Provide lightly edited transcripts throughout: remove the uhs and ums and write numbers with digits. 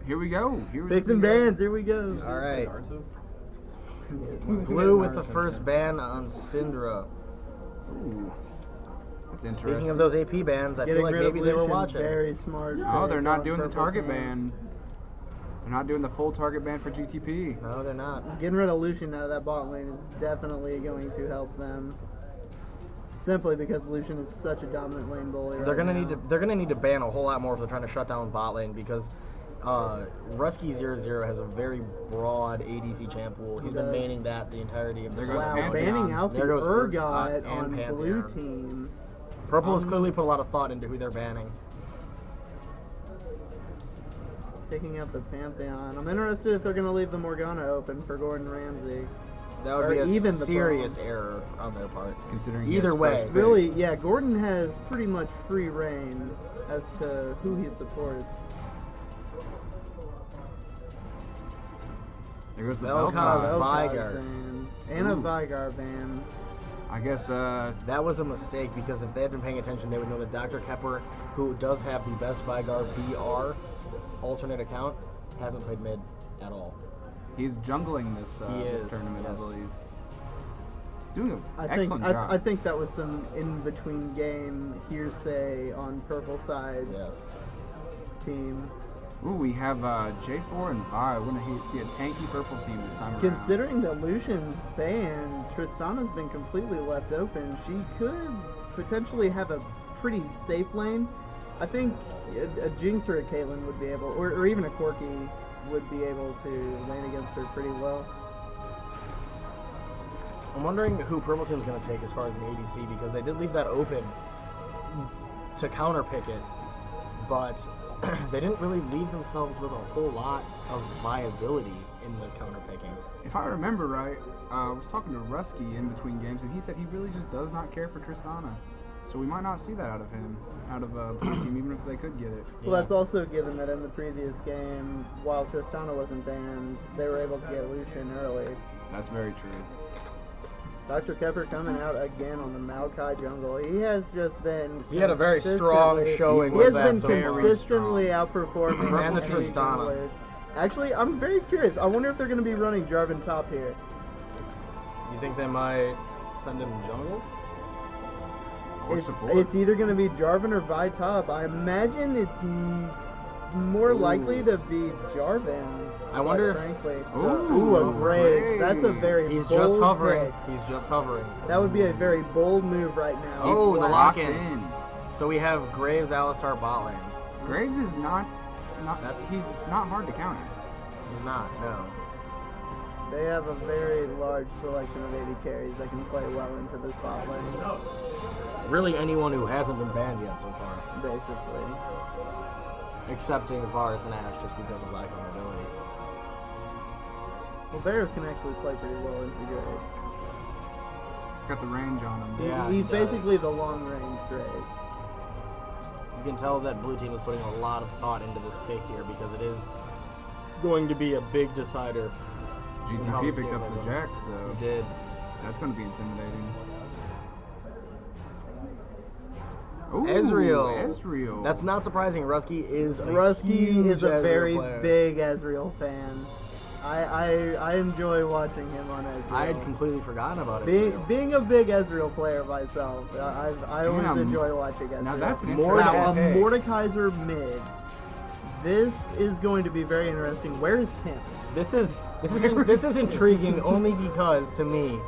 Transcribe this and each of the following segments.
Here we go. Picks and bans, here we go. All right. Blue with the first ban on Syndra. Ooh. That's interesting. Speaking of those AP bans, I feel like maybe they were watching. Very smart. No, they're not doing the target ban. They're not doing the full target ban for GTP. No, they're not. Getting rid of Lucian out of that bot lane is definitely going to help them. Simply because Lucian is such a dominant lane bully right They're gonna now. need to ban a whole lot more if they're trying to shut down bot lane because Rusky00 has a very broad ADC champ pool. He's been maining that the entirety of the time. Wow, banning out the Urgot on Pantheon. blue team. Purple has clearly put a lot of thought into who they're banning. Taking out the Pantheon. I'm interested if they're going to leave the Morgana open for Gordan Ramsey. That would be a serious error on their part. Considering either way, really, yeah, Gordan has pretty much free reign as to who he supports. There goes the Vel'Koz Veigar. And a Veigar ban. I guess that was a mistake because if they had been paying attention, they would know that Drkepper, who does have the best Veigar BR alternate account, hasn't played mid at all. He's jungling this tournament, yes. I believe. Doing an excellent job. I think that was some in-between game hearsay on purple side's team. Ooh, we have J4 and Vi. We're going to see a tanky purple team this time around. Considering that Lucian's banned, Tristana's been completely left open. She could potentially have a pretty safe lane. I think a Jinx or a Caitlyn would be able, or even a Corki would be able to lane against her pretty well. I'm wondering who Purple Team's going to take as far as an ADC because they did leave that open to counterpick it, but they didn't really leave themselves with a whole lot of viability in the counterpicking. If I remember right, I was talking to Rusky in between games, and he said he really just does not care for Tristana. So we might not see that out of him, out of Blue Team, even if they could get it. Well, that's also given that in the previous game, while Tristana wasn't banned, they were able to get Lucian early. That's very true. Drkepper coming out again on the Maokai jungle. He has just been... He had a very strong showing with that. He has been consistently outperforming and the Tristana. Players. Actually, I'm very curious. I wonder if they're going to be running Jarvan top here. You think they might send him jungle? It's either going to be Jarvan or Vi top. I imagine it's more likely to be Jarvan. I wonder frankly. if... a Graves. That's a very He's bold just hovering. pick. He's just hovering. That would be a very bold move right now. Oh, the lock-in. So we have Graves, Alistar, bot lane. Graves is not he's not hard to counter. He's not, no. They have a very large selection of AD carries that can play well into this bot lane. Really anyone who hasn't been banned yet so far. Basically. Excepting Varus and Ashe just because of lack of mobility. Well, Varus can actually play pretty well into Graves. Got the range on him. Yeah, he's basically the long-range Graves. You can tell that Blue Team is putting a lot of thought into this pick here because it is going to be a big decider. GTP picked up the Jax, though. He did. That's going to be intimidating. Ooh, Ezreal. That's not surprising. Rusky is a very player. big Ezreal fan. I enjoy watching him on Ezreal. I had completely forgotten about it. Being a big Ezreal player myself, I always enjoy watching Ezreal. Now that's an interesting a Mordekaiser mid. This is going to be very interesting. Where is Pimp? This is intriguing only because to me,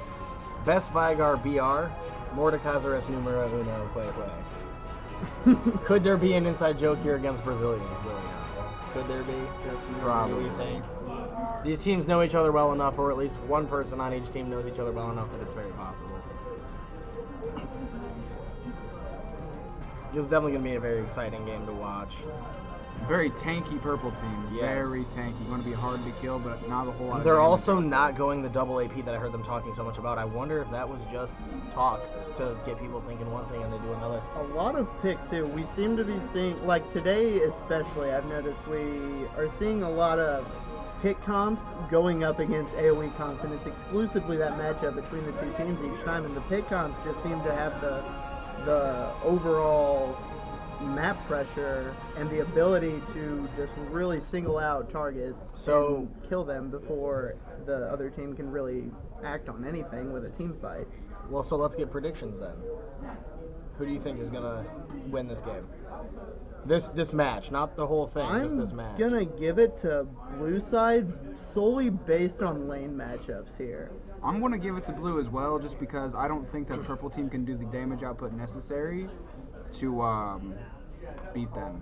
best Veigar BR, Mordekaiser es numero uno play. Could there be an inside joke here against Brazilians going on? Could there be? Probably. These teams know each other well enough, or at least one person on each team knows each other well enough that it's very possible. This is definitely going to be a very exciting game to watch. Very tanky purple team. Yes. Very tanky. Going to be hard to kill, but not a whole lot. They're also not going the double AP that I heard them talking so much about. I wonder if that was just talk to get people thinking one thing and they do another. A lot of pick too. We seem to be seeing, like today especially, I've noticed we are seeing a lot of pick comps going up against AoE comps, and it's exclusively that matchup between the two teams each time, and the pick comps just seem to have the overall map pressure and the ability to just really single out targets and kill them before the other team can really act on anything with a team fight. Well, so let's get predictions then. Who do you think is going to win this game? This match, not the whole thing, just this match. I'm gonna give it to blue side solely based on lane matchups here. I'm gonna give it to blue as well, just because I don't think that purple team can do the damage output necessary to beat them.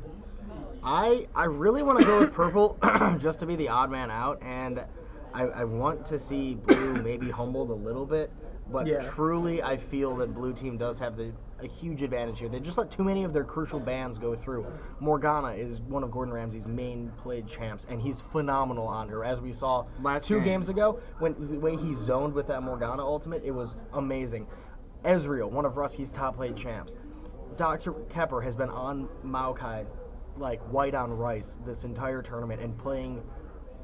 I really want to go with purple just to be the odd man out, and I want to see blue maybe humbled a little bit, but truly I feel that blue team does have a huge advantage here. They just let too many of their crucial bans go through. Morgana is one of Gordon Ramsay's main played champs, and he's phenomenal on her. As we saw two games ago, when the way he zoned with that Morgana ultimate, it was amazing. Ezreal, one of Rusty's top played champs. Drkepper has been on Maokai like white on rice this entire tournament and playing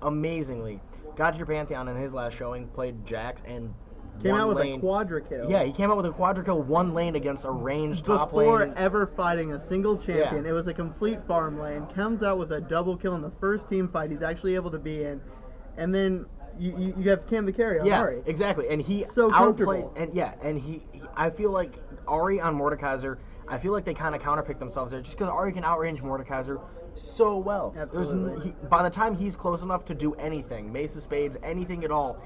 amazingly. GodTierPantheon in his last showing played Jax and came out with a quadra kill. Yeah, he came out with a quadra kill, one lane against a ranged top lane. Before ever fighting a single champion. It was a complete farm lane. Comes out with a double kill in the first team fight he's actually able to be in. And then you have Cam the carry on Ari. Yeah, exactly. And he so comfortable. And he I feel like Ari on Mordekaiser, I feel like they kind of counterpick themselves there just because Ari can outrange Mordekaiser so well. Absolutely. By the time he's close enough to do anything, Mace of Spades, anything at all,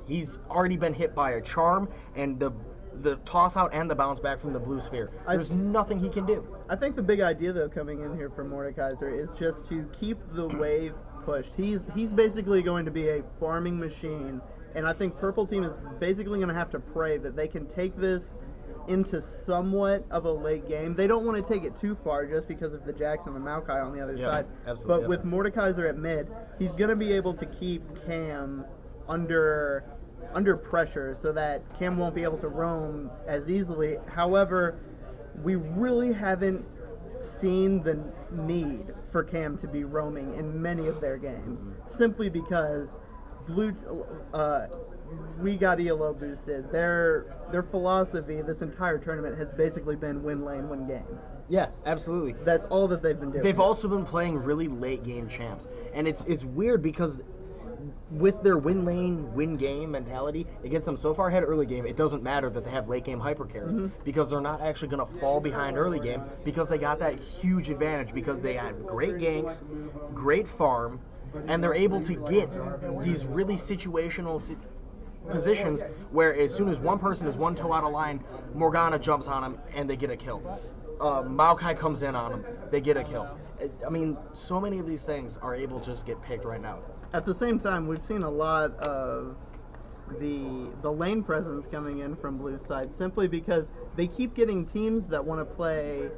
he's already been hit by a charm and the toss out and the bounce back from the blue sphere. There's nothing he can do. I think the big idea though coming in here for Mordekaiser is just to keep the wave pushed. He's basically going to be a farming machine, and I think purple team is basically going to have to pray that they can take this into somewhat of a late game. They don't want to take it too far just because of the Jackson and Maokai on the other side. Absolutely. But with Mordekaiser at mid, he's going to be able to keep Cam under pressure so that Cam won't be able to roam as easily. However, we really haven't seen the need for Cam to be roaming in many of their games, simply because we got ELO boosted. Their philosophy this entire tournament has basically been win lane, win game. Yeah, absolutely. That's all that they've been doing. They've also been playing really late game champs, and it's weird because with their win lane, win game mentality, it gets them so far ahead early game, it doesn't matter that they have late game hyper carries because they're not actually going to fall behind early game because they got that huge advantage because they have great ganks, great farm, and they're able to get these really situational positions where as soon as one person is one toe out of line, Morgana jumps on him and they get a kill. Maokai comes in on him, they get a kill. I mean, so many of these things are able to just get picked right now. At the same time, we've seen a lot of the lane presence coming in from blue side simply because they keep getting teams that want to play.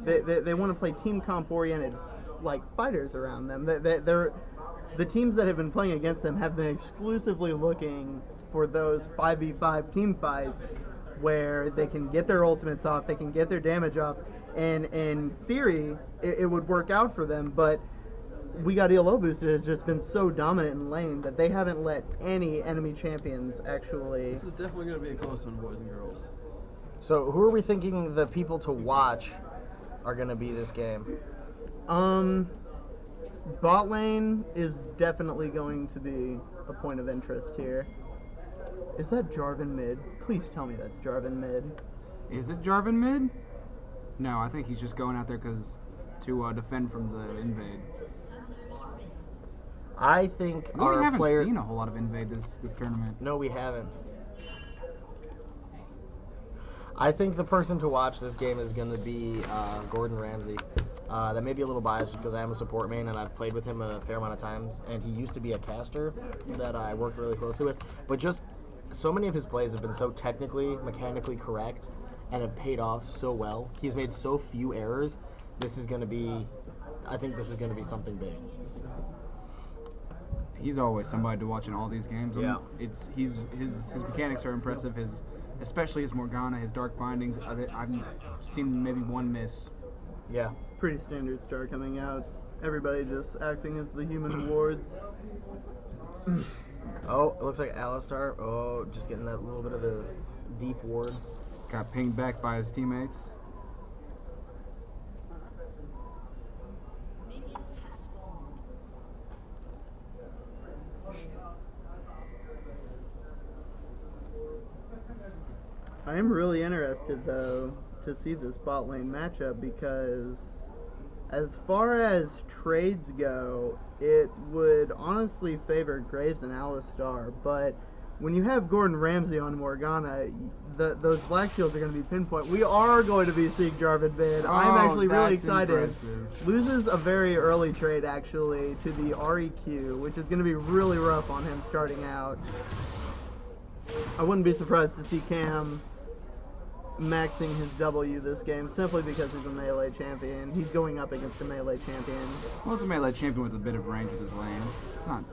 They want to play team comp oriented like fighters around them. The teams that have been playing against them have been exclusively looking for those 5v5 team fights where they can get their ultimates off, they can get their damage off, and in theory it would work out for them, but we got ELO boosted has just been so dominant in lane that they haven't let any enemy champions actually. This is definitely going to be a close one, boys and girls. So who are we thinking the people to watch are going to be this game? Bot lane is definitely going to be a point of interest here. Is that Jarvan mid? Please tell me that's Jarvan mid. Is it Jarvan mid? No, I think he's just going out there to defend from the invade. I think we haven't seen a whole lot of invade this tournament. No, we haven't. I think the person to watch this game is going to be Gordon Ramsey. That may be a little biased because I am a support main and I've played with him a fair amount of times, and he used to be a caster that I worked really closely with. But just so many of his plays have been so technically, mechanically correct and have paid off so well. He's made so few errors. I think this is going to be something big. He's always somebody to watch in all these games. Yeah. His mechanics are impressive. Especially his Morgana, his dark bindings. I've seen maybe one miss. Yeah. Pretty standard start coming out. Everybody just acting as the human wards. Oh, it looks like Iamstarwars. Oh, just getting that little bit of a deep ward. Got pinged back by his teammates. I am really interested, though, to see this bot lane matchup because as far as trades go, it would honestly favor Graves and Alistar, but when you have Gordan Ramsey on Morgana, those black shields are going to be pinpoint. We are going to be seeing Jarvan mid. I'm actually really excited. Impressive. Loses a very early trade, actually, to the REQ, which is going to be really rough on him starting out. I wouldn't be surprised to see Cam maxing his W this game simply because he's a melee champion. He's going up against a melee champion. Well, it's a melee champion with a bit of range with his lanes. It's not.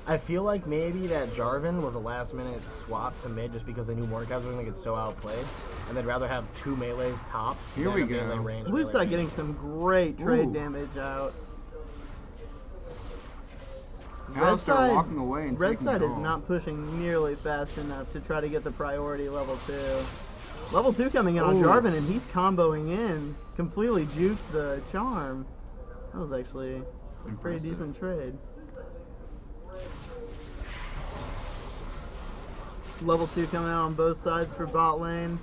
I feel like maybe that Jarvan was a last-minute swap to mid just because they knew Mordekaiser was going to get so outplayed, and they'd rather have 2 melees top. Here we go. Melee range, Blue side getting some great trade Ooh. damage out. Alistar walking away and Red taking side the is goal. not pushing nearly fast enough to try to get the priority level 2. Level 2 coming in on Ooh. Jarvan, and he's comboing in. Completely jukes the charm. That was actually a pretty Impressive. decent trade. Level 2 coming out on both sides for bot lane.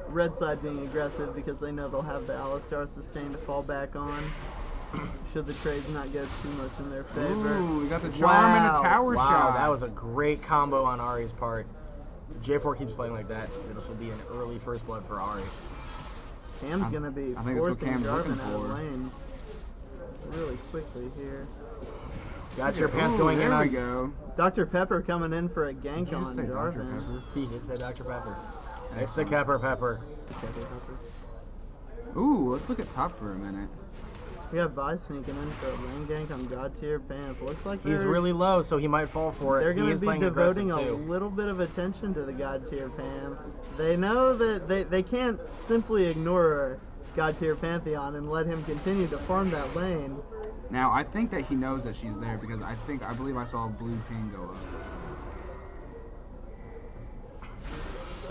Red side being aggressive because they know they'll have the Alistar sustain to fall back on. Should the trades not go too much in their favor. Ooh, we got the charm and a tower Wow, shot. that was a great combo on Ari's part. J4 keeps playing like that. This will be an early first blood for Ari. Cam's gonna be I think that's what forcing Cam's looking Jarvan out of for. lane really quickly here. Got your path Ooh, going in there we on. go. Dr. Pepper coming in for a gank Did you on say Dr. Jarvan. Pepper? He did say Dr. Pepper. It's the Kepper Pepper. It's a Dr. Pepper. Ooh, let's look at top for a minute. We have Vi sneaking in for a lane gank on GodTierPantheon. Looks like He's they're, really low, so he might fall for it. they're He going is to be playing devoting a aggressive, too. little bit of attention to the GodTierPan. They know that they can't simply ignore GodTierPantheon and let him continue to farm that lane. Now, I think that he knows that she's there because I believe I saw a blue ping go up.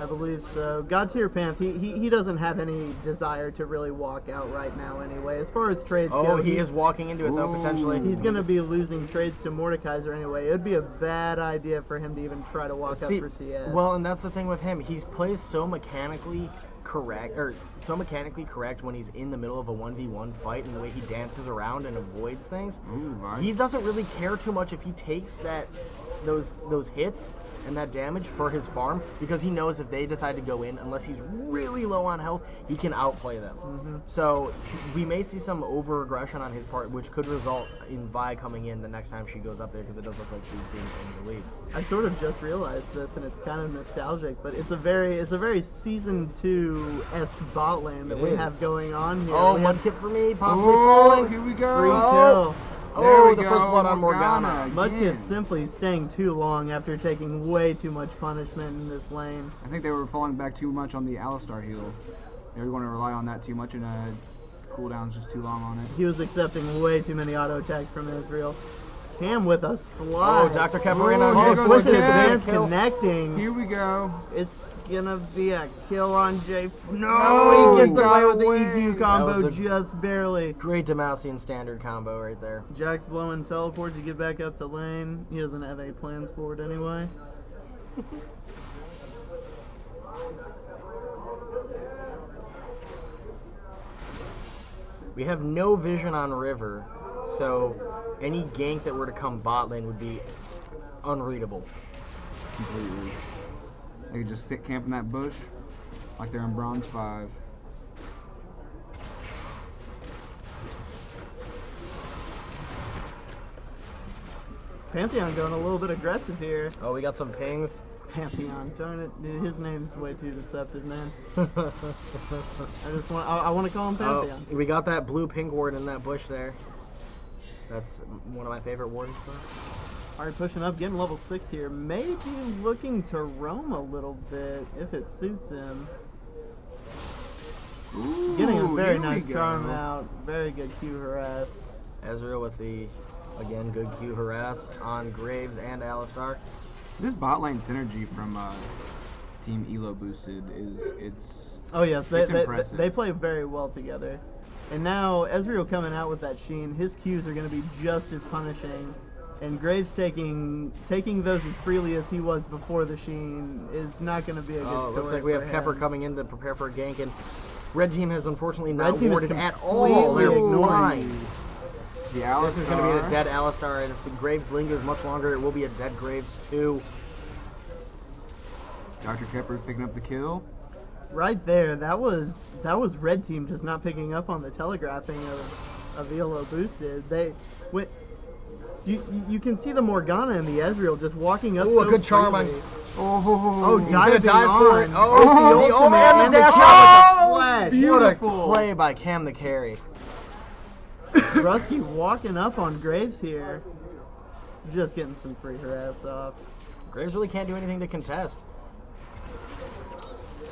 I believe so. GodTierPantheon, he doesn't have any desire to really walk out right now anyway. As far as trades go, Oh, he is walking into it, though, Ooh. potentially. he's going to be losing trades to Mordekaiser anyway. It would be a bad idea for him to even try to walk See, up for CS. well, and that's the thing with him. He plays so mechanically correct when he's in the middle of a 1v1 fight, and the way he dances around and avoids things. Ooh, right. He doesn't really care too much if he takes those hits and that damage for his farm, because he knows if they decide to go in, unless he's really low on health, he can outplay them. So we may see some over-aggression on his part, which could result in Vi coming in the next time she goes up there, because it does look like she's being in the lead. I sort of just realized this, and it's kind of nostalgic, but it's a very season 2-esque bot lane that It we is. have going on here. Oh, We have Mudkip for me, possibly Oh, falling. here we free go. kill. Oh, we the go, first blood on Morgana. Mudkip simply staying too long after taking way too much punishment in this lane. I think they were falling back too much on the Alistar heal. They were going to rely on that too much, and cooldown's just too long on it. He was accepting way too many auto attacks from Israel. Cam with a slide. Oh, Dr. Kepper in on here Oh, goes forces the advance kill. connecting. Here we go. It's gonna be a kill on J. No, he gets got away with the away. EQ That combo was a- just barely. Great Demacian standard combo right there. Jack's blowing teleport to get back up to lane. He doesn't have any plans for it anyway. We have no vision on River, so any gank that were to come bot lane would be unreadable. Completely. They could just sit camp in that bush like they're in Bronze 5. Pantheon going a little bit aggressive here. Oh, we got some pings. Pantheon, darn it. His name's way too deceptive, man. I want to call him Oh, Pantheon. we got that blue pink ward in that bush there. That's one of my favorite wards. Alright, pushing up, getting level 6 here. Maybe looking to roam a little bit if it suits him. Ooh, Getting a very here we nice go. charm out. Very good Q harass. Ezreal with the, again, good Q harass on Graves and Alistar. This bot lane synergy from Team Elo Boosted it's Oh yes, It's impressive. they play very well together. And now Ezreal coming out with that Sheen, his Qs are going to be just as punishing And Graves taking those as freely as he was before the Sheen is not going to be a good story. Looks like we have for Kepper him. coming in to prepare for a gank, and Red Team has unfortunately Red not Team is warded at all. They're completely blind. The This is going to be a Alistar. dead Alistar, and if the Graves lingers much longer, it will be a dead Graves too. Drkepper picking up the kill. Right there, that was Red Team just not picking up on the telegraphing of ELO boosted. You can see the Morgana and the Ezreal just walking up. Ooh, so a good charm on. freely. Oh, he's diving gonna dive for it. on. Oh, With the ultimate and the dash dash out with a out. flash. Beautiful. What a play by Cam the carry. Rusky walking up on Graves here, just getting some free harass off. Graves really can't do anything to contest.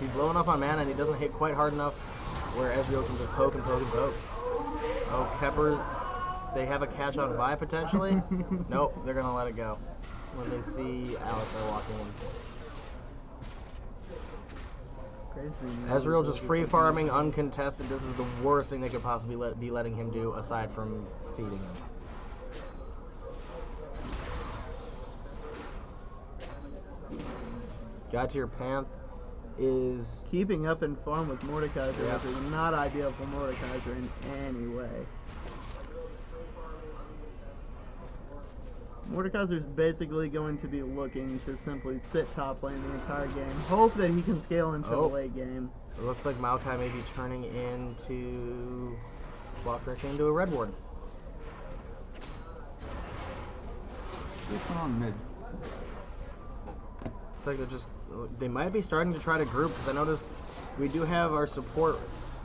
He's low enough on mana, and he doesn't hit quite hard enough where Ezreal can just poke and poke and poke. Oh, Kepper, they have a catch on Vi potentially. Nope, they're gonna let it go when they see Alistar walking in. Graves being Ezreal just free farming, uncontested. This is the worst thing they could possibly be letting him do aside from feeding him. GodTierPantheon is keeping up in farm with Mordekaiser, Yeah. which is not ideal for Mordekaiser in any way. Mordekaiser's basically going to be looking to simply sit top lane the entire game. Hope that he can scale into the late game. It looks like Maokai may be turning into block directly into a red ward. What's going on mid? It's like they might be starting to try to group, because I noticed we do have our support,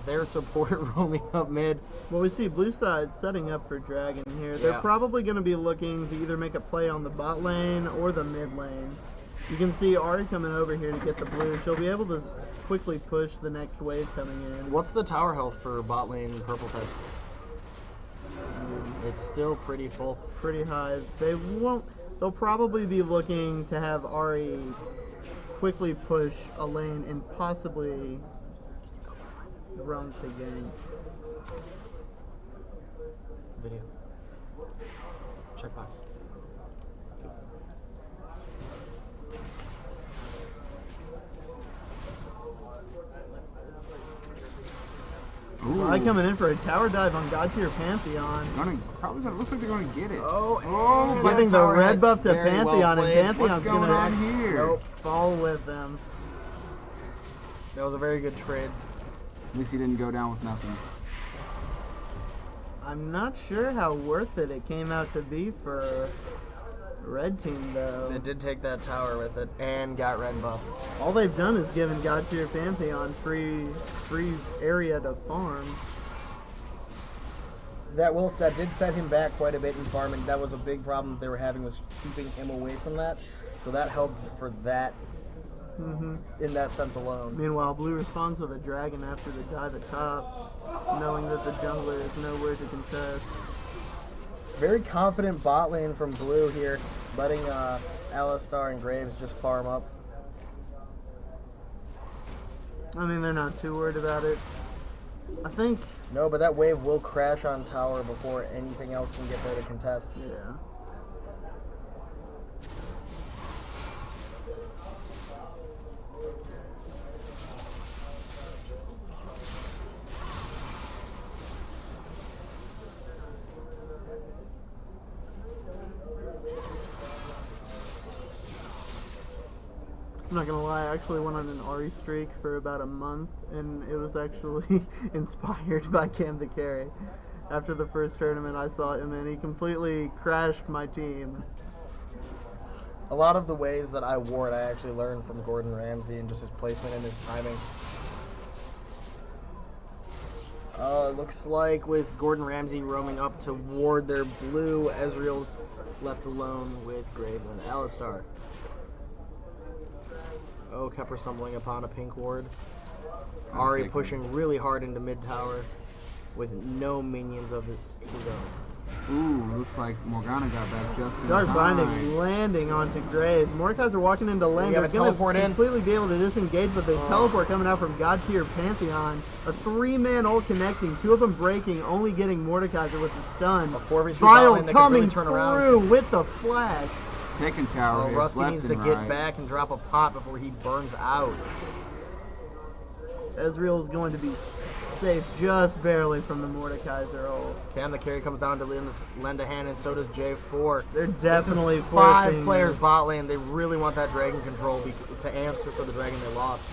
their support roaming up mid. Well, we see blue side setting up for Dragon here. They're Yeah. probably going to be looking to either make a play on the bot lane or the mid lane. You can see Ari coming over here to get the blue. She'll be able to quickly push the next wave coming in. What's the tower health for bot lane purple side? It's still pretty full. Pretty high. They'll probably be looking to have Ari quickly push a lane and possibly run to gank. Video. Checkbox. I coming in for a tower dive on GodTierPantheon. Looks like they're gonna get it. Oh, Giving the red buff to Very well Pantheon, played. and Pantheon's What's going gonna on here? Nope. fall with them. That was a very good trade. At least he didn't go down with nothing. I'm not sure how worth it came out to be for Red Team though. It did take that tower with it and got red buff. All they've done is given GodTierPantheon free area to farm. That did set him back quite a bit in farming. That was a big problem that they were having, was keeping him away from that. So that helped for that in that sense alone. Meanwhile, Blue responds with a dragon after the dive at top, knowing that the jungler is nowhere to contest. Very confident bot lane from Blue here, letting Alistar and Graves just farm up. I mean, they're not too worried about it. I think, No, but that wave will crash on tower before anything else can get there to contest. yeah. I'm not gonna lie, I actually went on an Ari streak for about a month, and it was actually inspired by Cam the Carry. After the first tournament, I saw him, and he completely crashed my team. A lot of the ways that I ward, I actually learned from Gordan Ramsey and just his placement and his timing. Looks like with Gordan Ramsey roaming up to ward their blue, Ezreal's left alone with Graves and Alistar. Oh, Kepper stumbling upon a pink ward. Ari pushing really hard into mid tower with no minions of his own. Ooh, looks like Morgana got back just in Dark time. Binding landing onto Graves. Mordekaiser walking into lane. We got a They're gonna teleport in. completely be able to disengage, but there's teleport coming out from GodTierPantheon. A 3-man ult connecting, 2 of them breaking, only getting Mordekaiser with the stun. A 4v3 Vile bot lane that could coming really turn around. through with the flash. Taking tower Well, hits Rusky left needs and to get right. back and drop a pot before he burns out. Ezreal is going to be safe just barely from the Mordekaiser ult. Cam the carry comes down to lend a hand, and so does J4. They're definitely This is 5 forcing players this. bot lane. They really want that dragon control to answer for the dragon they lost.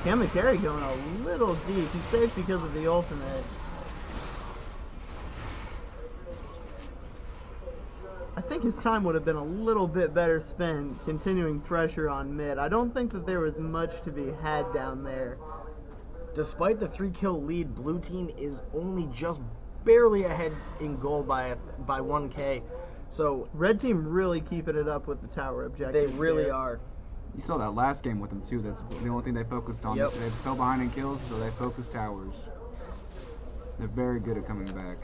Cam the carry going a little deep. He's safe because of the ultimate. I think his time would have been a little bit better spent continuing pressure on mid. I don't think that there was much to be had down there. Despite the 3-kill lead, blue team is only just barely ahead in gold by 1k. So Red team really keeping it up with the tower they objective. really are. You saw that last game with them too. That's the only thing they focused on. Yep. They fell behind in kills, so they focused towers. They're very good at coming back.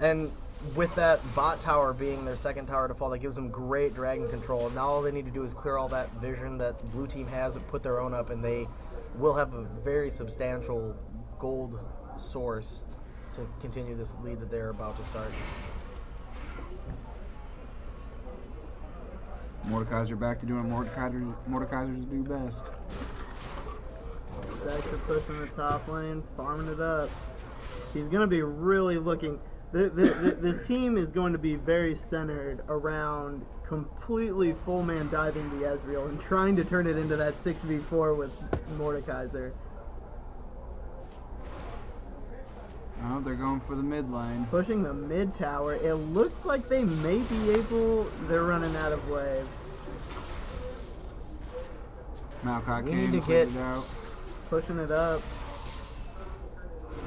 And with that bot tower being their second tower to fall, that gives them great dragon control. Now all they need to do is clear all that vision that blue team has and put their own up, and they will have a very substantial gold source to continue this lead that they're about to start. Mordekaiser back to doing what Mordekaisers do best. Back to pushing the top lane, farming it up. He's going to be really looking... This team is going to be very centered around completely full man diving the Ezreal and trying to turn it into that 6v4 with Mordekaiser. Oh, they're going for the mid lane. Pushing the mid tower. It looks like they may be able... They're running out of wave. Maokai We came, need to cleared get- it out. Pushing it up.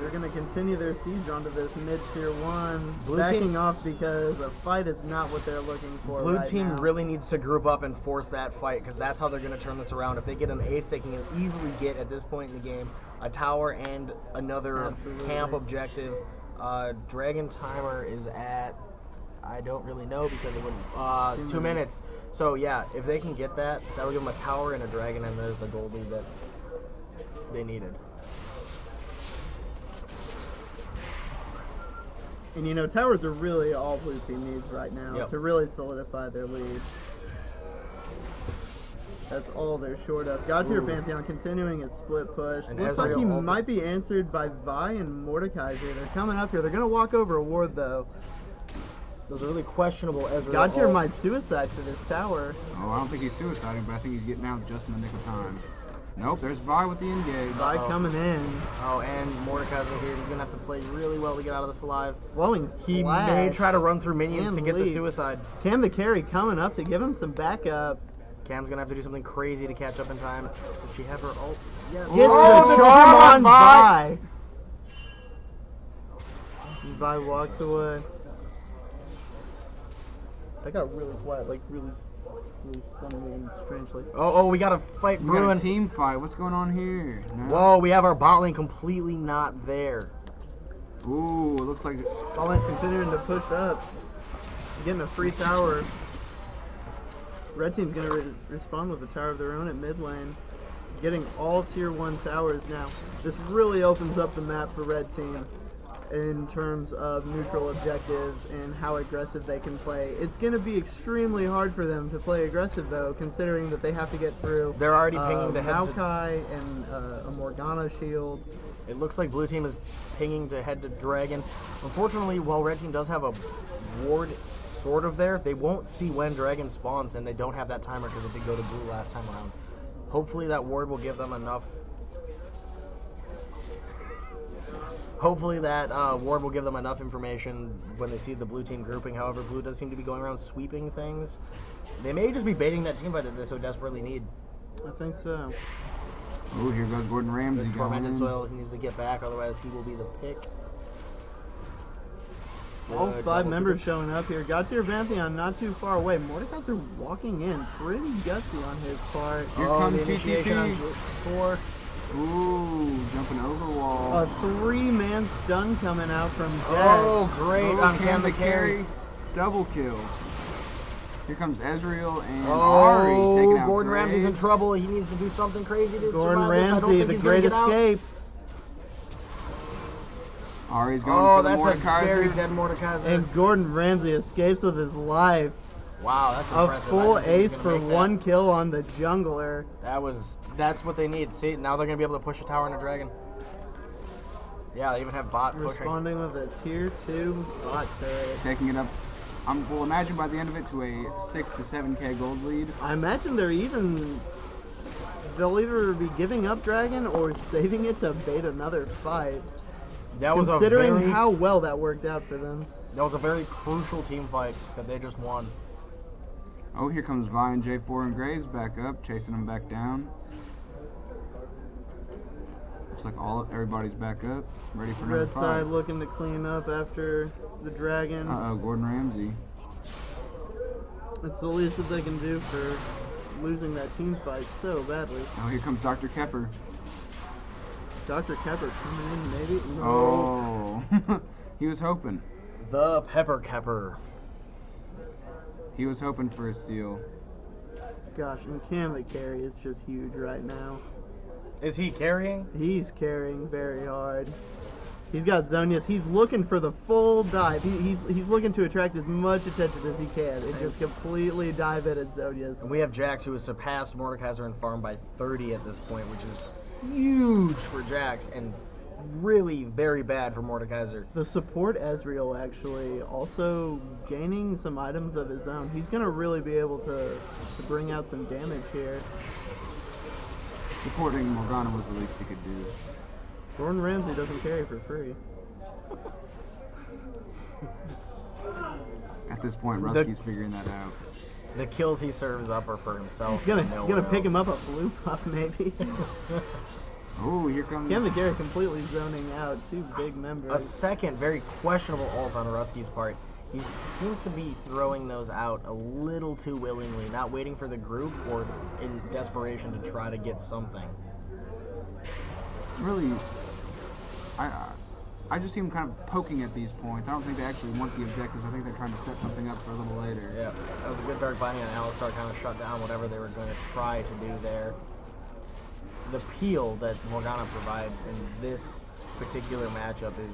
They're going to continue their siege onto this mid tier 1. Blue backing team- off because a fight is not what they're looking for Blue right team now. really needs to group up and force that fight, because that's how they're going to turn this around. If they get an ace, they can easily get, at this point in the game, a tower and another Absolutely. camp objective. Dragon timer is at, I don't really know because it wouldn't, 2 minutes. So yeah, if they can get that, that'll give them a tower and a dragon, and there's the gold lead that they needed. And you know, towers are really all blue team needs right now Yep. to really solidify their lead. That's all they're short of. GodTierPantheon continuing his split push. And Looks like Ezreal he ult- might be answered by Vi and Mordekaiser. They're coming up here. They're going to walk over a ward though. Those are really questionable Ezreal. GodTier ult. might suicide for this tower. Oh, I don't think he's suiciding, but I think he's getting out just in the nick of time. Nope, there's Vi with the engage. Vi coming in. Oh, and Mordekaiser here. He's going to have to play really well to get out of this alive. Flowing He flash. may try to run through minions and to get the leap. suicide. Cam the carry coming up to give him some backup. Cam's gonna have to do something crazy to catch up in time. Does she have her ult? Yes. Gets Oh, the the charm on Vi! Vi. Vi walks away. That got really quiet, like really suddenly and strangely. Oh, we got a fight We got a brewing. team fight. What's going on here? No. Whoa, we have our bot lane completely not there. Ooh, it looks like All lane's continuing to push up. Getting a free tower. Red team's going to respond with a tower of their own at mid lane. Getting all tier 1 towers now. This really opens up the map for red team in terms of neutral objectives and how aggressive they can play. It's going to be extremely hard for them to play aggressive though, considering that they have to get through They're already pinging the head to... Maokai and a Morgana shield. It looks like blue team is pinging to head to dragon. Unfortunately, while red team does have a ward sort of there, they won't see when dragon spawns, and they don't have that timer because they did go to blue last time around. Hopefully that ward will give them enough. Hopefully that ward will give them enough information when they see the blue team grouping. However, blue does seem to be going around sweeping things. They may just be baiting that team fight that they so desperately need. I think so. ooh, here goes Gordan Ramsey The going tormented in. soil, he needs to get back, otherwise he will be the pick. All 5 double members showing up here. GodTierPantheon not too far away. Mordekaiser walking in pretty gutsy on his part. Here Oh, comes the initiation on GTP. 4. Ooh, jumping over wall. A 3-man stun coming out from Jack. Oh, great on Cam Cam the Carry. Double kill. Here comes Ezreal and Ari taking out Gordon Ramsay's in Graves. trouble. He needs to do something crazy to Gordon survive this. I don't Ramsay, think the he's gonna great get out. escape. Ari's going Oh, for the that's a very Mordekaiser. dead Mordekaiser. And Gordon Ramsay escapes with his life. Wow, that's A impressive. full I didn't think he was ace gonna for make that. 1 kill on the jungler. That's what they need. See, now they're gonna be able to push a tower and a dragon. Yeah, they even have bot pushing. Responding with a tier 2 bot turret. Taking it up. We'll imagine by the end of it to a 6 to 7k gold lead. I imagine they'll either be giving up dragon or saving it to bait another fight. That was Considering how well that worked out for them. That was a very crucial team fight that they just won. Oh, here comes Vi and J4 and Graves back up, chasing them back down. Looks like everybody's back up, ready for another Red fight. side looking to clean up after the dragon. Uh-oh, Gordon Ramsay. It's the least that they can do for losing that team fight so badly. Oh, here comes Drkepper. Drkepper coming in, maybe? No. Oh, he was hoping. The Pepper. He was hoping for a steal. Gosh, and Cam the carry is just huge right now. Is he carrying? He's carrying very hard. He's got Zonius. He's looking for the full dive. He's looking to attract as much attention as he can and just completely dive in at Zonius. And we have Jax, who has surpassed Mordekaiser in farm by 30 at this point, which is huge for Jax and really very bad for Mordekaiser. The support Ezreal actually also gaining some items of his own. He's going to really be able to bring out some damage here. Supporting Morgana was the least he could do. Gordon Ramsay doesn't carry for free. At this point, Rusky's figuring that out. The kills he serves up are for himself. He's and no gonna one pick him else. up a blue buff maybe. Oh, here comes... Cam the Garrett completely zoning out. 2 big members. A second very questionable ult on Rusky's part. He seems to be throwing those out a little too willingly, not waiting for the group or in desperation to try to get something. Really, I just see him kind of poking at these points. I don't think they actually want the objectives. I think they're trying to set something up for a little later. Yeah, that was a good Dark Binding, and Alistar kind of shut down whatever they were going to try to do there. The peel that Morgana provides in this particular matchup is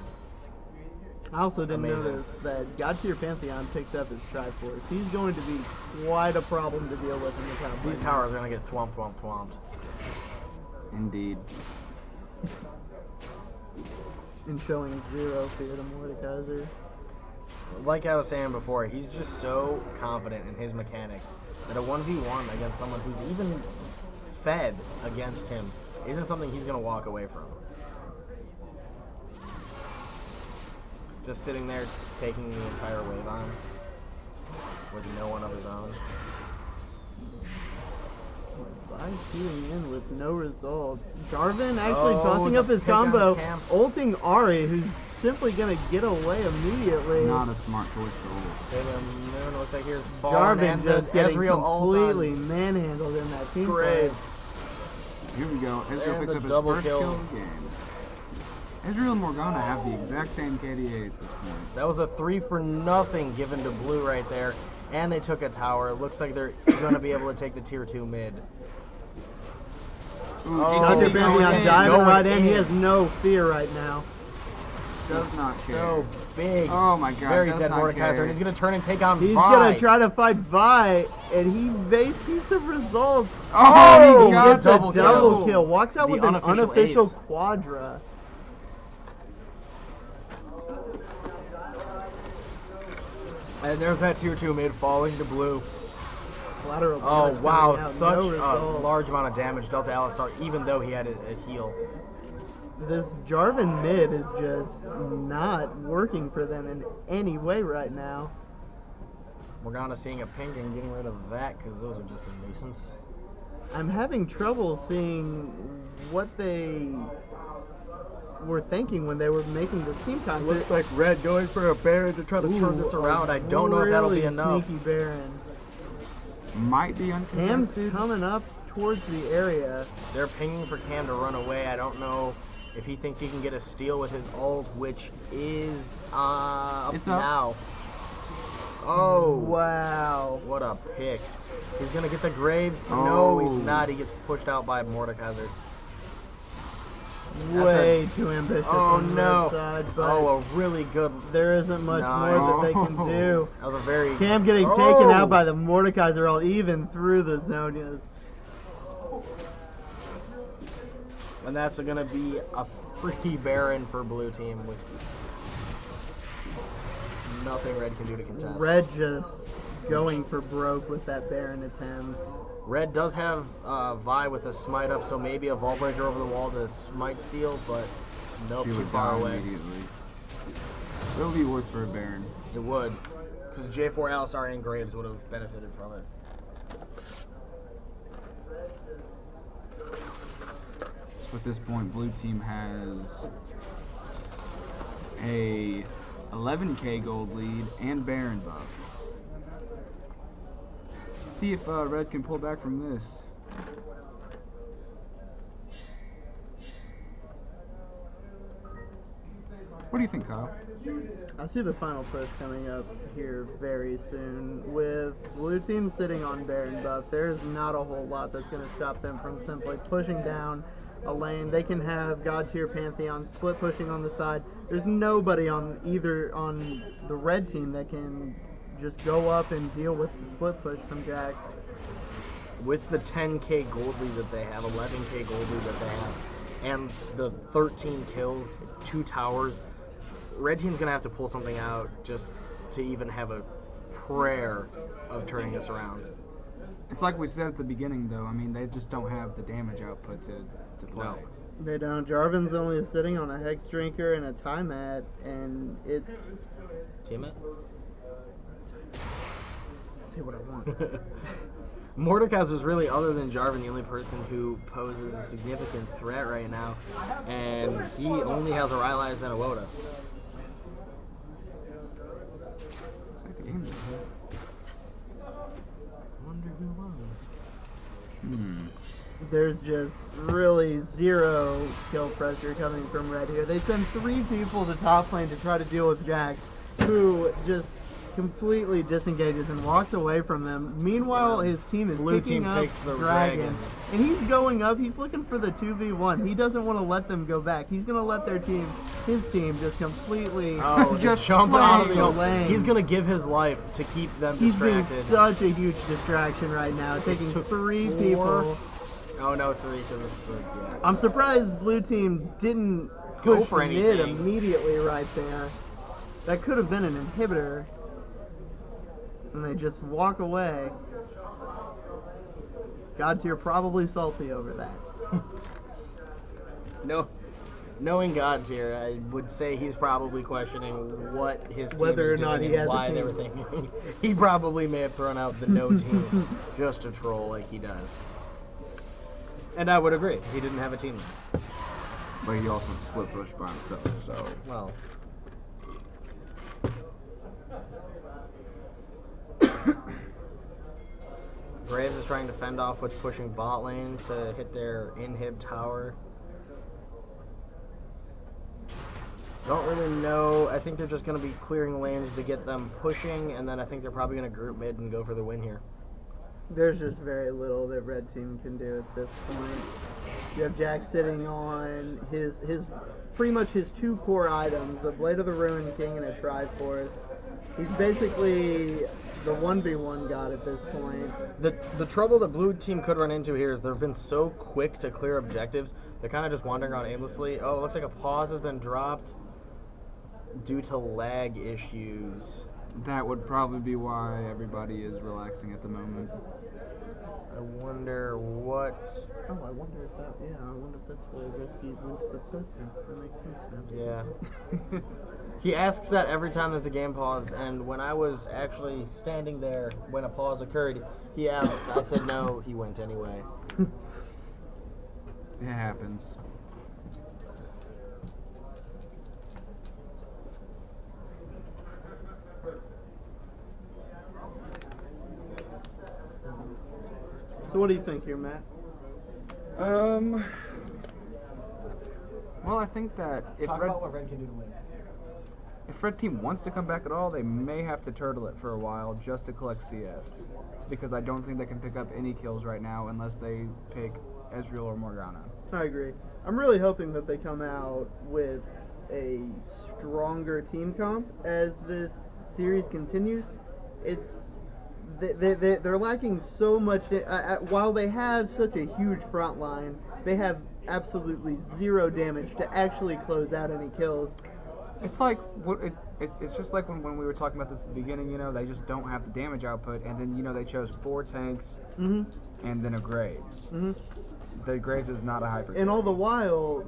I also didn't amazing. notice that GodTierPantheon picked up his Triforce. He's going to be quite a problem to deal with in the top These lane. towers are going to get thwomped. Indeed. And showing 0 fear to Mordekaiser. Like I was saying before, he's just so confident in his mechanics that a 1v1 against someone who's even fed against him isn't something he's going to walk away from. Just sitting there taking the entire wave on with no one of his own. By shooting in with no results. Jarvan actually Oh, tossing the up his pick on combo, Cam. ulting Ari, who's simply going to get away immediately. Not a smart choice to ult. Sailor Moon looks like here's falling Jarvan and just the getting Ezreal ult completely on manhandled in that team Graves. fight. Here we go. Ezreal And picks the up his double first kill. kill of the game. Ezreal and Morgana have the exact same KDA at this point. That was a 3-for-0 given to blue right there, and they took a tower. It looks like they're going to be able to take the tier 2 mid. Ooh, Oh, GTP GodTierPantheon going in. diving going right in. He in. has no fear right now. Does not care. So big. Oh my god, Very does dead not Mordekaiser, care. and he's going to turn and take on He's Vi. going to try to fight Vi, and he sees some results. Oh, He he gets got a double kill. Walks out The with an unofficial unofficial ace. quadra. And there's that tier 2 mid falling to blue. Collateral Oh damage wow, coming out, such no a results. large amount of damage dealt to Alistar, even though he had a heal. This Jarvan mid is just not working for them in any way right now. Morgana seeing a pink and getting rid of that because those are just a nuisance. I'm having trouble seeing what they were thinking when they were making this team content. Looks like Red going for a Baron to try to turn this around. I don't know if that'll be really enough. Sneaky Baron. Might be Cam's uncontested. coming up towards the area. They're pinging for Cam to run away. I don't know if he thinks he can get a steal with his ult, which is up It's up. now. Oh, Wow. what a pick. He's going to get the Graves. No, Oh. he's not. He gets pushed out by Mordekaiser. Way too ambitious Oh, on the no. red side, but Oh, a really good. there isn't much Nice. more that they can do. That was a very. Cam getting taken out by the Mordekaiser ult even through the Zonias. And that's going to be a free Baron for blue team with nothing red can do to contest. Red just going for broke with that Baron attempt. Red does have Vi with a smite up, so maybe a Vault Breaker over the wall to smite steal, but nope, She too would far die away. immediately. It would be worse for a Baron. It would, because J4 Alistar and Graves would have benefited from it. So at this point, blue team has a 11k gold lead and Baron buff. See if red can pull back from this. What do you think, Kyle? I see the final push coming up here very soon. With blue team sitting on Baron buff, there's not a whole lot that's going to stop them from simply pushing down a lane. They can have GodTierPantheon split pushing on the side. There's nobody on the red team that can just go up and deal with the split push from Jax. With the 10k gold lead that they have, 11k gold lead that they have, and the 13 kills, 2 towers, red team's going to have to pull something out just to even have a prayer of turning this around. It's like we said at the beginning, though. I mean, they just don't have the damage output to play. No. They don't. Jarvan's only sitting on a Hex Drinker and a Time Mat, and it's... Team it? Say what I want. Mordekaiser is really, other than Jarvan, the only person who poses a significant threat right now, and he only has a Rylai's and a Woda. It's like the game. Wonder who won. There's just really zero kill pressure coming from red here. They send 3 people to top lane to try to deal with Jax, who just completely disengages and walks away from them. Meanwhile, his team is Blue picking team up takes the Dragon, dragon. and he's going up. He's looking for the 2v1. He doesn't want to let them go back. He's going to let his team, just completely Just jump out of flying the the lanes. He's gonna give his life to keep them He's being distracted. such a huge distraction right now, taking took 3 4. people. Oh no, 3 because it's yeah. I'm surprised blue team didn't Go push for the mid anything. immediately right there. That could have been an inhibitor. And they just walk away. GodTier probably salty over that. No, knowing GodTier, I would say he's probably questioning what his team Whether is or not doing he and has a why they team. were thinking. He probably may have thrown out the no team just to troll like he does. And I would agree. He didn't have a team. But he also split push by himself, so. Well, Graves is trying to fend off what's pushing bot lane to hit their inhib tower. Don't really know. I think they're just going to be clearing lanes to get them pushing, and then I think they're probably going to group mid and go for the win here. There's just very little that red team can do at this point. You have Jack sitting on his pretty much his 2 core items, a Blade of the Ruined King and a Triforce. He's basically the 1v1 god at this point. The trouble that blue team could run into here is they've been so quick to clear objectives. They're kind of just wandering around aimlessly. Oh, it looks like a pause has been dropped due to lag issues. That would probably be why everybody is relaxing at the moment. I wonder what... Oh, I wonder if that's why Risky went to the bathroom. That makes sense now. Yeah. He asks that every time there's a game pause, and when I was actually standing there when a pause occurred, he asked, I said no, he went anyway. It happens. So what do you think here, Matt? Well, I think that if Talk Red, about what Red can do to win. if Red Team wants to come back at all, they may have to turtle it for a while just to collect CS. Because I don't think they can pick up any kills right now unless they pick Ezreal or Morgana. I agree. I'm really hoping that they come out with a stronger team comp as this series continues. They're lacking so much. While they have such a huge front line, they have absolutely zero damage to actually close out any kills. It's like it's just like when we were talking about this at the beginning. You know, they just don't have the damage output, and then they chose 4 tanks and then a Graves. The Graves is not a hyper. And all the while,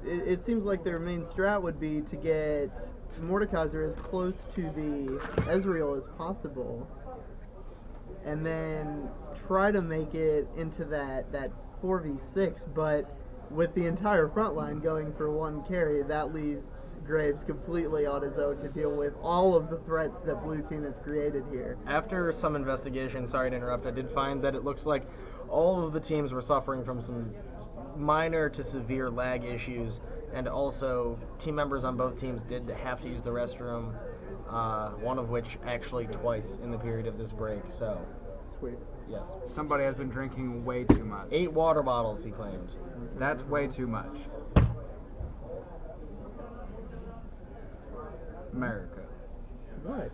it seems like their main strat would be to get Mordekaiser as close to the Ezreal as possible, and then try to make it into that 4v6. But with the entire front line going for 1 carry, that leaves Graves completely on his own to deal with all of the threats that Blue Team has created here. After some investigation, sorry to interrupt, I did find that it looks like all of the teams were suffering from some minor to severe lag issues, and also team members on both teams did have to use the restroom, one of which actually twice in the period of this break, so Sweet. yes. Somebody has been drinking way too much. 8 water bottles, he claimed. That's way too much. America. Right.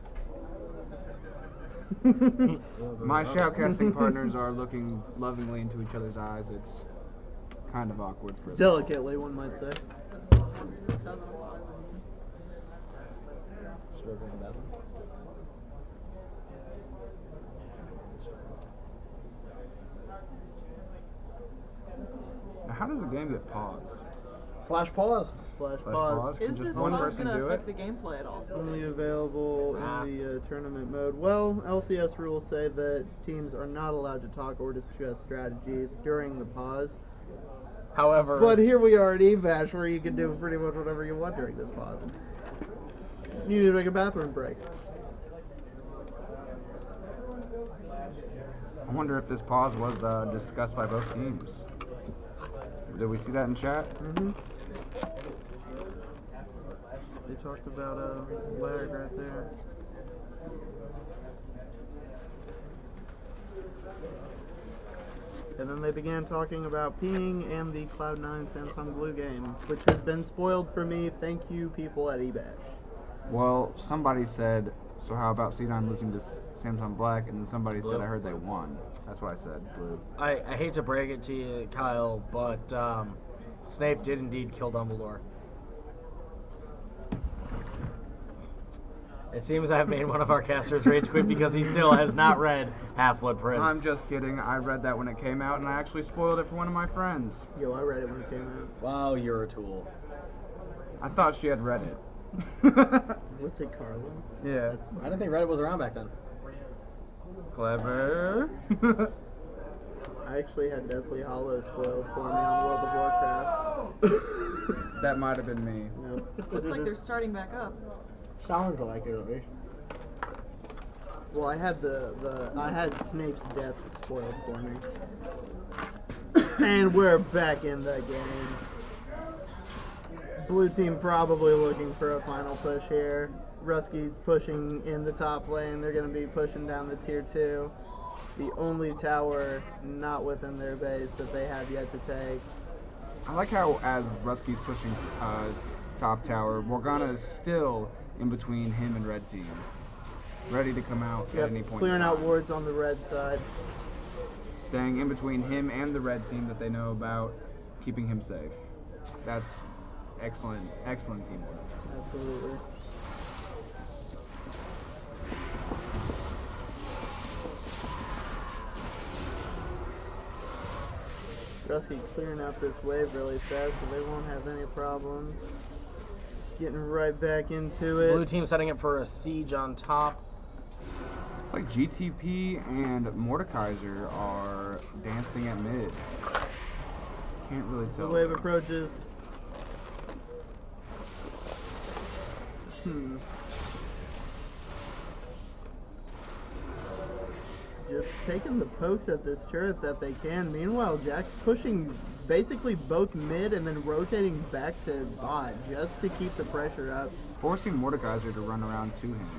My shoutcasting partners are looking lovingly into each other's eyes. It's kind of awkward for us. Delicately, one might say. Stroking the bathroom. Now, how does a game get paused? /pause. Slash Slash pause. Can Is just this one pause person going to do affect it? the gameplay at all? Only available in the tournament mode. Well, LCS rules say that teams are not allowed to talk or discuss strategies during the pause. However, But here we are at EBash, where you can do pretty much whatever you want during this pause. You need to make a bathroom break. I wonder if this pause was discussed by both teams. Did we see that in chat? They talked about lag right there. And then they began talking about peeing and the Cloud9 Samsung Blue game, which has been spoiled for me. Thank you, people at EBash. Well, somebody said, so how about C9 losing to Samsung Black? And then somebody said, I heard they won. That's what I said, Blue. I hate to break it to you, Kyle, but Snape did indeed kill Dumbledore. It seems I've made one of our casters rage quit because he still has not read Half-Blood Prince. I'm just kidding. I read that when it came out, and I actually spoiled it for one of my friends. Yo, I read it when it came out. Wow, you're a tool. I thought she had read it. What's it, Carla? Yeah. That's I didn't think Reddit was around back then. Clever. I actually had Deathly Hollow spoiled for me on World of Warcraft. That might have been me. Yep. Looks like they're starting back up. Sounds like it, at least. Well, I had I had Snape's death spoiled for me. And we're back in the game. Blue team probably looking for a final push here. Ruski's pushing in the top lane. They're going to be pushing down the tier 2. The only tower not within their base that they have yet to take. I like how, as Rusky's pushing top tower, Morgana is still in between him and red team, ready to come out at any point. Clearing in out time. wards on the red side. Staying in between him and the red team that they know about, keeping him safe. That's excellent, excellent teamwork. Absolutely. Rusky clearing out this wave really fast, so they won't have any problems. Getting right back into it. Blue team setting up for a siege on top. It's like GTP and Mordekaiser are dancing at mid. Can't really The tell. wave approaches. Just just taking the pokes at this turret that they can. Meanwhile, Jack's pushing basically both mid and then rotating back to bot just to keep the pressure up. Forcing Mordekaiser to run around to him.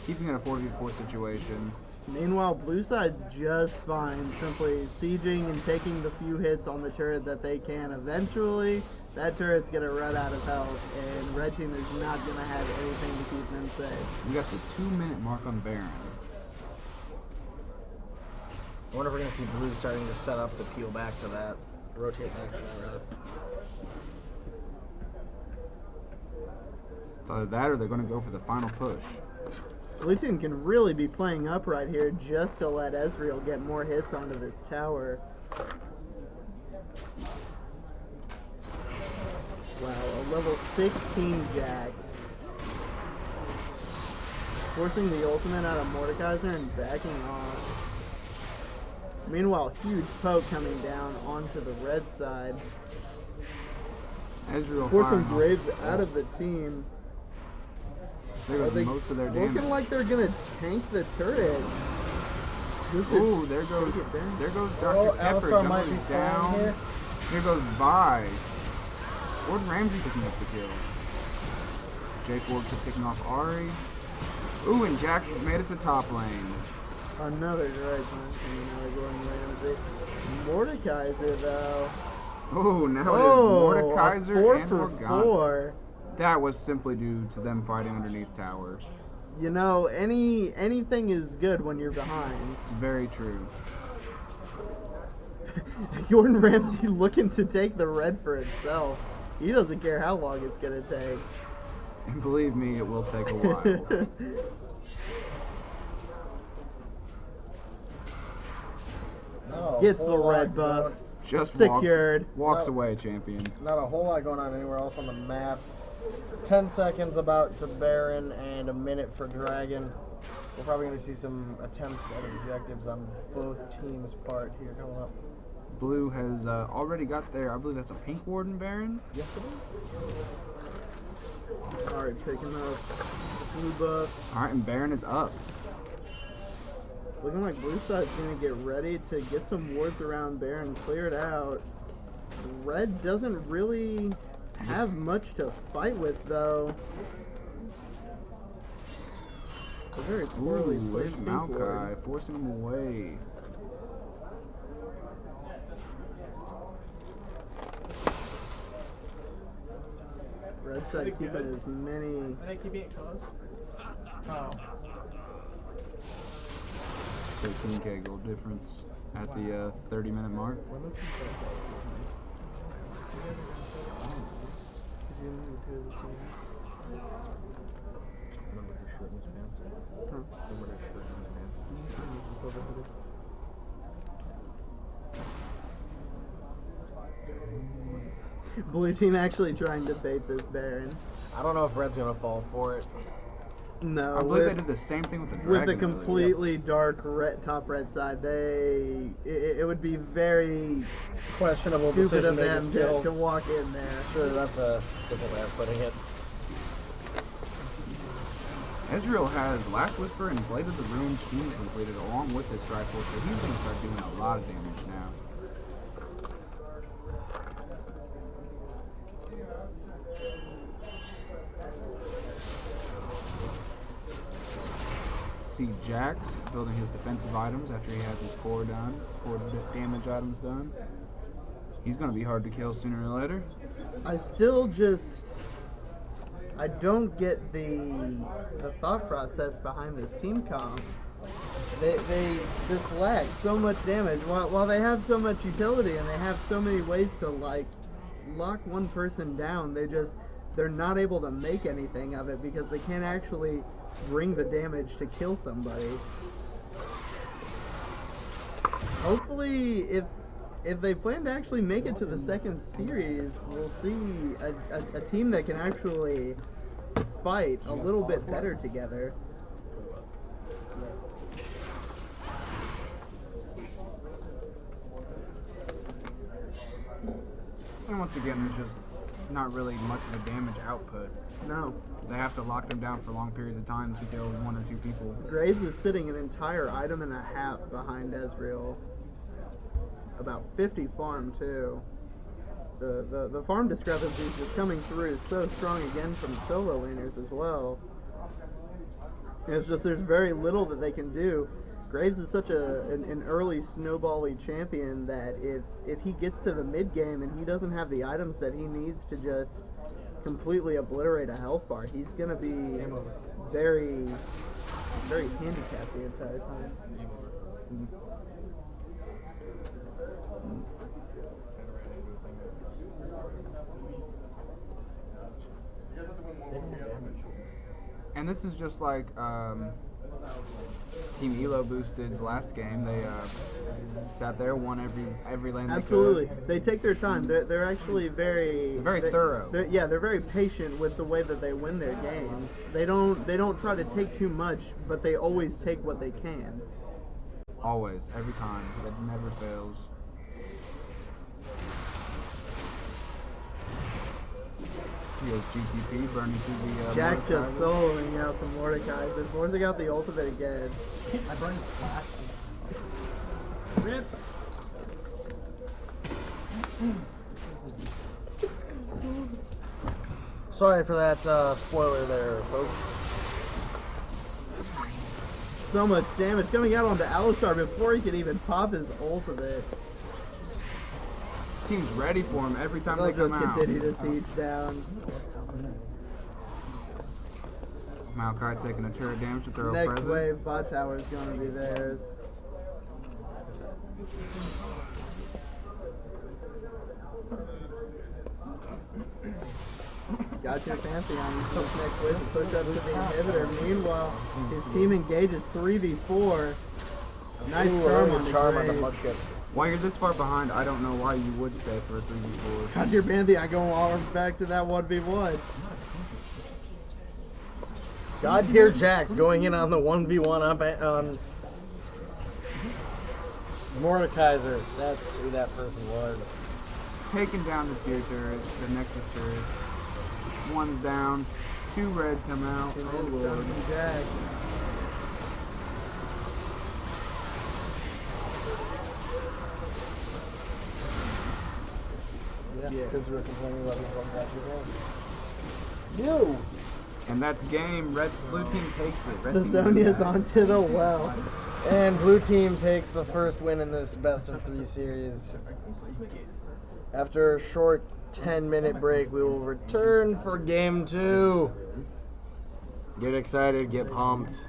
Keeping it a 4v4 situation. Meanwhile, blue side's just fine, simply sieging and taking the few hits on the turret that they can. Eventually, that turret's going to run out of health, and red team is not going to have anything to keep them safe. We got the 2-minute mark on Baron. I wonder if we're going to see blue starting to set up to peel back to that. Rotate back to that, rather. It's either that or they're going to go for the final push. Blue team can really be playing up right here just to let Ezreal get more hits onto this tower. Wow, a level 16 Jax. Forcing the ultimate out of Mordekaiser and backing off. Meanwhile, huge poke coming down onto the red side. Ezreal Forcing firing Graves off. out of the team. There Are goes they most of their damage. looking like they're gonna tank the turret? Ooh, there goes Take it down. Drkepper Iamstar might be jumping flying down. here. Here goes Vi. Gordan Ramsey picking up the kill. J4 picking off Ari. Ooh, and Jax has made it to top lane. Another right punch and another Gordan Ramsey. Mordekaiser though. Ooh, now Oh, it is a Mordekaiser 4 and for Morgana. 4. That was simply due to them fighting underneath tower. You know, anything is good when you're behind. It's very true. Gordan Ramsey looking to take the red for himself. He doesn't care how long it's gonna take. And believe me, it will take a while. Gets the red buff. Just Secured. Walks Oh. away, champion. Not a whole lot going on anywhere else on the map. 10 seconds about to Baron and a minute for Dragon. We're probably going to see some attempts at objectives on both teams' part here coming up. Blue has already got there. I believe that's a pink Warden Baron. Yes, it is. Alright, picking up blue buff. All right, and Baron is up. Looking like blue side's gonna get ready to get some wards around Baron cleared out. Red doesn't really have much to fight with though. A very poorly Ooh, there's placed pink ward. Maokai forcing him away. Red side keeping as many. Are they keeping it close? Oh. 13k gold difference at the 30-minute mark. Remember her shirt and his pants? Remember her shirt and his pants? Blue team actually trying to bait this Baron. I don't know if Red's going to fall for it. No, I believe they did the same thing with the dragon. with the earlier. completely dark red, top red side, it would be very Questionable stupid of decision them making skills. to walk in there. Sure, that's a different way of putting it. Ezreal has Last Whisper and Blade of the Ruined King completed along with his Strike Force, so he's going to start doing a lot of damage now. See Jax building his defensive items after he has his core done, core damage items done. He's going to be hard to kill sooner or later. I still I don't get the thought process behind this team comp. They just lack so much damage while they have so much utility and they have so many ways to like lock one person down. They're not able to make anything of it because they can't actually bring the damage to kill somebody. Hopefully, if they plan to actually make it to the second series, we'll see a team that can actually fight a little bit better together. And once again, there's just not really much of a damage output. No. They have to lock them down for long periods of time to kill 1 or 2 people. Graves is sitting an entire item and a half behind Ezreal. About 50 farm too. The farm discrepancies is coming through so strong again from solo laners as well. It's just there's very little that they can do. Graves is such an early snowbally champion that if he gets to the mid game and he doesn't have the items that he needs to just completely obliterate a health bar, he's gonna be very, very handicapped the entire time. And this is just like Team Elo Boosted's last game. They sat there, won every lane Absolutely, they could. they take their time. They're actually very thorough. They're very patient with the way that they win their games. They don't try to take too much, but they always take what they can. Always, every time. It never fails. He goes GTP, burning through the... Jack's just Mordekaiser. soloing out some Mordekaisers. Mordekaiser out the ultimate again. I burned flash. Rip. Sorry for that spoiler there, folks. So much damage coming out onto Alistar before he can even pop his ultimate. This team's ready for him every time they Let's come out. continue to siege down. Maokai taking a turret damage to throw a Next present. wave, bot tower is going to be theirs. GodTierPantheon is up next wave to push up to the inhibitor. Meanwhile, his team engages 3v4. Nice charm on the Grave. mudkip. While you're this far behind, I don't know why you would stay for a 3v4. GodTierPantheon going all back to that 1v1. God tier Jax going in on the 1v1 on Mordekaiser. That's who that person was. Taking down the tier turrets, the Nexus turrets. One's down, 2 red come out. And Oh then lord. stuff from Jack. Yeah, because we were complaining about the You! And that's game. Blue team takes it. Red The team Sonya's loses. onto the well. And blue team takes the first win in this best of 3 series. After a short 10-minute break, we will return for game 2. Get excited, get pumped.